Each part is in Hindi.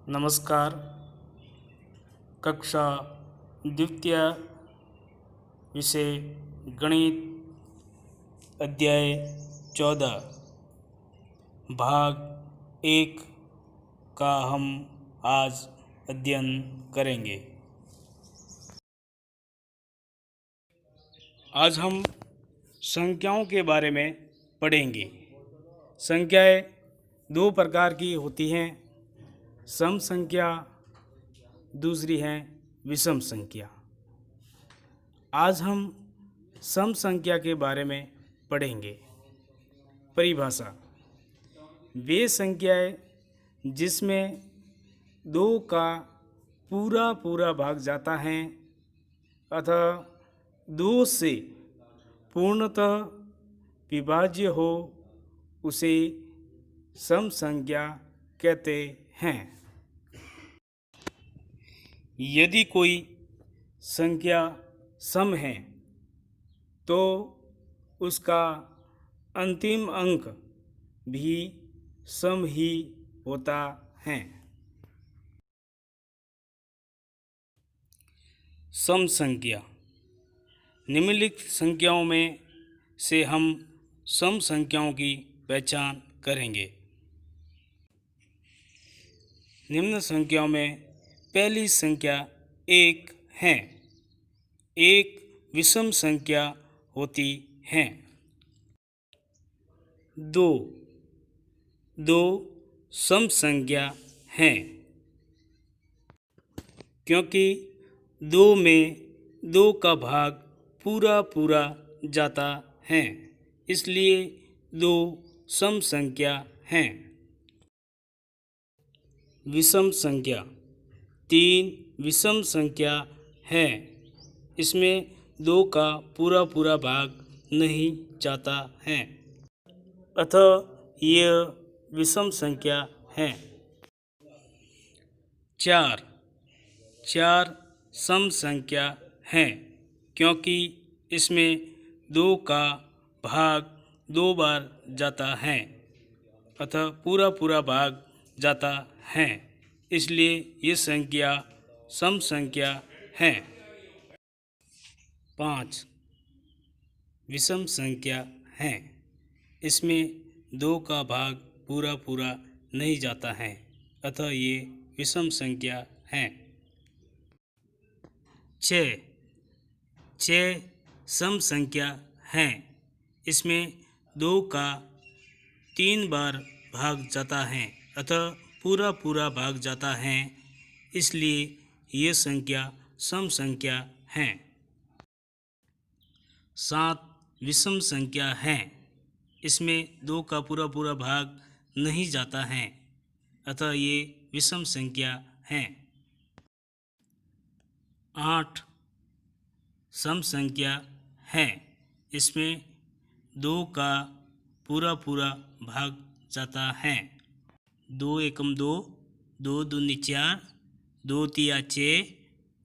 नमस्कार। कक्षा द्वितीय विषय गणित अध्याय 14 भाग 1 का हम आज अध्ययन करेंगे। आज हम संख्याओं के बारे में पढ़ेंगे। संख्याएं दो प्रकार की होती हैं, सम संख्या, दूसरी है विषम संख्या। आज हम सम संख्या के बारे में पढ़ेंगे। परिभाषा: वे संख्याएं जिसमें दो का पूरा पूरा भाग जाता है अथवा दो से पूर्णतः विभाज्य हो, उसे सम संख्या कहते हैं। यदि कोई संख्या सम है तो उसका अंतिम अंक भी सम ही होता है। सम संख्या: निम्नलिखित संख्याओं में से हम सम संख्याओं की पहचान करेंगे। निम्न संख्याओं में पहली संख्या एक है। एक विषम संख्या होती है। दो सम संख्या है, क्योंकि दो में दो का भाग पूरा पूरा जाता है, इसलिए दो सम संख्या हैं। विषम संख्या: तीन विषम संख्या है। इसमें दो का पूरा पूरा भाग नहीं जाता है, अतः यह विषम संख्या है। चार सम संख्या है, क्योंकि इसमें दो का भाग दो बार जाता है, अतः पूरा पूरा भाग जाता है, इसलिए ये संख्या सम संख्या है। पाँच विषम संख्या है। इसमें दो का भाग पूरा पूरा नहीं जाता है, अतः ये विषम संख्या है। छः सम संख्या है। इसमें दो का तीन बार भाग जाता है, अतः पूरा पूरा भाग जाता है, इसलिए ये संख्या सम संख्या है। सात विषम संख्या है। इसमें दो का पूरा पूरा भाग नहीं जाता है, अतः ये विषम संख्या है। आठ सम संख्या है। इसमें दो का पूरा पूरा भाग जाता है। दो एकम दो, दो दूनी चार, दो तिया छः,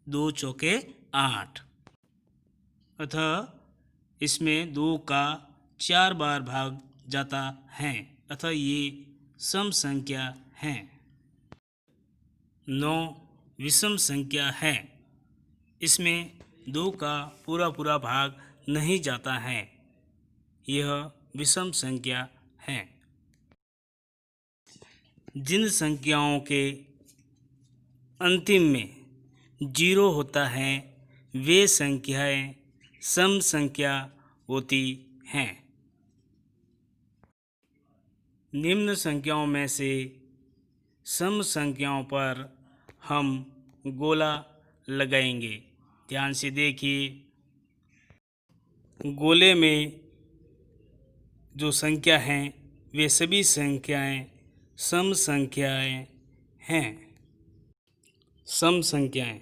दो चौके आठ, अतः इसमें दो का चार बार भाग जाता है, अतः ये सम संख्या है। नौ विषम संख्या है। इसमें दो का पूरा पूरा भाग नहीं जाता है, यह विषम संख्या है। जिन संख्याओं के अंतिम में जीरो होता है, वे संख्याएं सम संख्या होती हैं। निम्न संख्याओं में से सम संख्याओं पर हम गोला लगाएंगे। ध्यान से देखिए। गोले में जो संख्या हैं वे सभी संख्याएं सम संख्याएं हैं। सम संख्याएं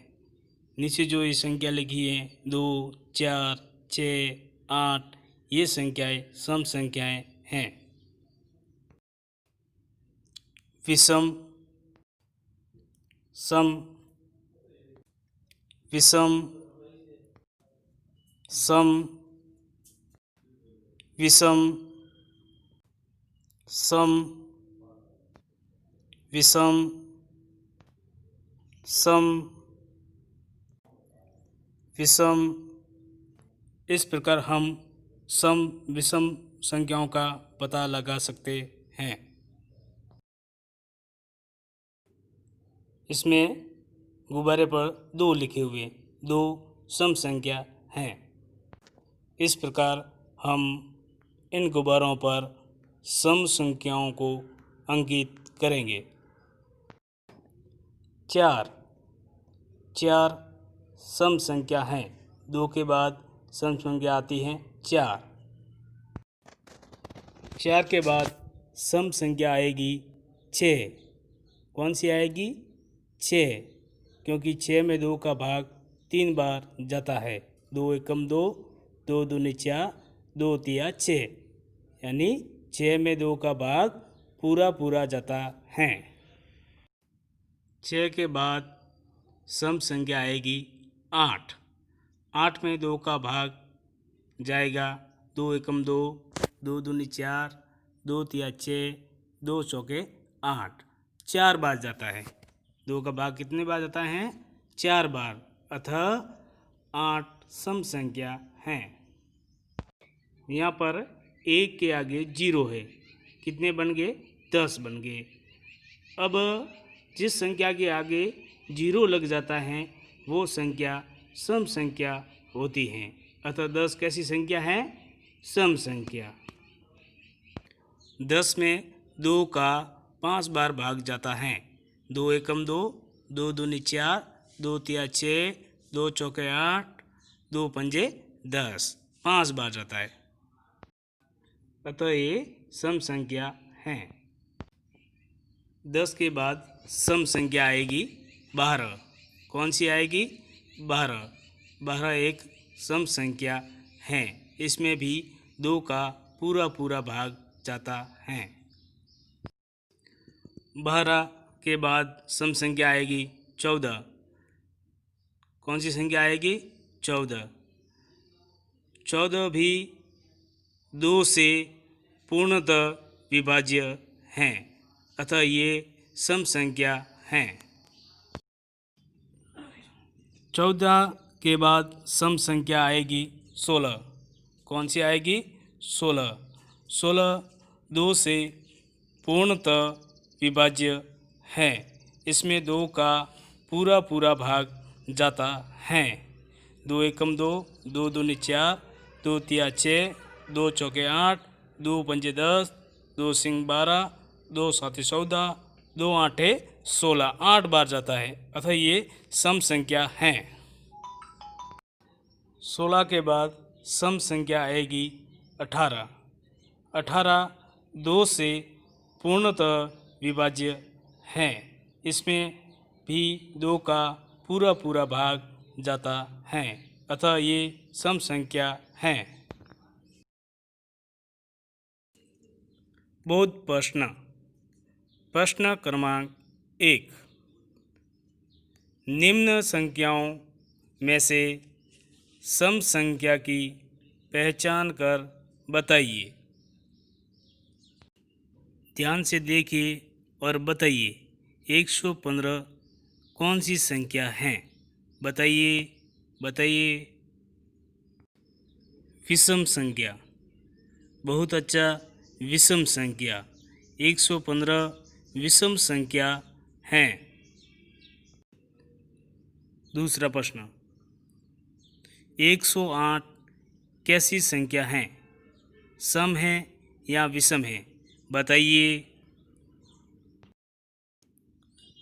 नीचे जो ये संख्या लिखी है 2, 4, 6, 8, ये संख्याएं सम संख्याएं हैं। विषम, सम, विषम, सम, विषम, सम, विषम, सम, विषम। इस प्रकार हम सम विषम संख्याओं का पता लगा सकते हैं। इसमें गुब्बारे पर 2 लिखे हुए 2 सम संख्या हैं। इस प्रकार हम इन गुब्बारों पर सम संख्याओं को अंकित करेंगे। 4 सम संख्या है। 2 के बाद सम संख्या आती है 4। 4 के बाद सम संख्या आएगी 6। कौन सी आएगी? 6, क्योंकि 6 में 2 का भाग 3 बार जाता है। 2 एकम 2, 2 दूनी 4, 2 तिया 6, यानी 6 में 2 का भाग पूरा जाता है। 6 के बाद सम संख्या आएगी 8। 8 में 2 का भाग जाएगा। 2 एकम 2, 2 दूनी 4, 2 तिया 6, 2 चौके 8, 4 बार जाता है। 2 का भाग कितने बार जाता है? 4 बार। अतः 8 सम संख्या है। यहाँ पर 1 के आगे 0 है। कितने बन गए? 10 बन गए। अब जिस संख्या के आगे 0 लग जाता है वो संख्या सम संख्या होती है। अतः 10 कैसी संख्या है? सम संख्या। 10 में 2 का 5 बार भाग जाता है। 2 एकम 2, 2 दूनी 4, 2 तिया 6, 2 चौके 8, 2 पंजे 10, 5 बार जाता है। अतः ये सम संख्या है। 10 के बाद सम संख्या आएगी 12। कौन सी आएगी? 12। 12 एक सम संख्या है। इसमें भी 2 का पूरा भाग जाता है। 12 के बाद सम संख्या आएगी 14। कौन सी संख्या आएगी? 14। 14 भी 2 से पूर्णतः विभाज्य हैं। अतः ये सम संख्या हैं। 14 के बाद सम संख्या आएगी 16। कौन सी आएगी? 16। 16 2 से पूर्णतः विभाज्य है। इसमें 2 का पूरा भाग जाता है। 2 एकम 2, 2 दूनी 4, 2 तिया 6, 2 चौके 8, 2 पंजे 10, 2 सिंह 12, 2 सात 14, 2 आठे 16, 8 बार जाता है। अतः ये सम संख्या है। 16 के बाद सम संख्या आएगी 18। 18 2 से पूर्णतः विभाज्य है। इसमें भी 2 का पूरा भाग जाता है। अतः ये सम संख्या है। बोध प्रश्न। प्रश्न क्रमांक 1। निम्न संख्याओं में से सम संख्या की पहचान कर बताइए। ध्यान से देखिए और बताइए 115 कौन सी संख्या है? बताइए। विषम संख्या। बहुत अच्छा, विषम संख्या। 115 विषम संख्या है। दूसरा प्रश्न। 108 कैसी संख्या है? सम है या विषम है? बताइए।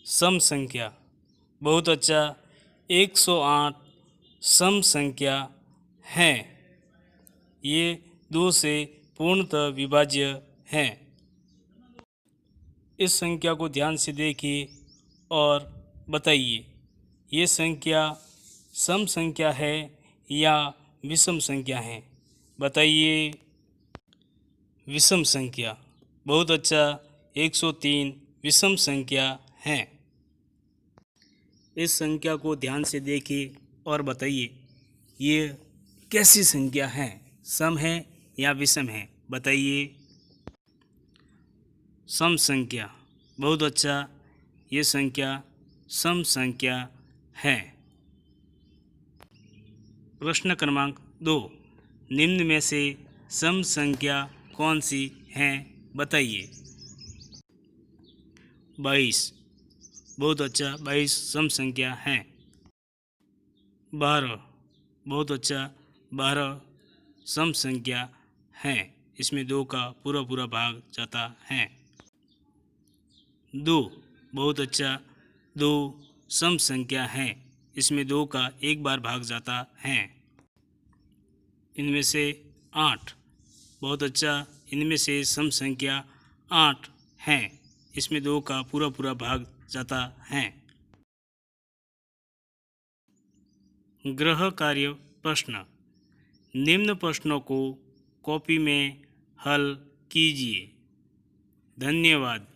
सम संख्या। बहुत अच्छा, 108 सम संख्या है। ये 2 से पूर्णतः विभाज्य है। इस संख्या को ध्यान से देखिए और बताइए ये संख्या सम संख्या है या विषम संख्या है? बताइए। विषम संख्या। बहुत अच्छा, 103 विषम संख्या है। इस संख्या को ध्यान से देखिए और बताइए ये कैसी संख्या है? सम है या विषम है? बताइए। सम संख्या। बहुत अच्छा, ये संख्या सम संख्या है। प्रश्न क्रमांक 2, निम्न में से सम संख्या कौन सी है, बताइए। 22, बहुत अच्छा, 22 सम संख्या है। 12, बहुत अच्छा, 12 सम संख्या है। इसमें 2 का पूरा पूरा भाग जाता है। 2, बहुत अच्छा, 2 सम संख्या है। इसमें 2 का एक बार भाग जाता है। इनमें से 8, बहुत अच्छा, इनमें से सम संख्या 8 है। इसमें 2 का पूरा पूरा भाग जाता है। गृह कार्य प्रश्न, निम्न प्रश्नों को कॉपी में हल कीजिए। धन्यवाद।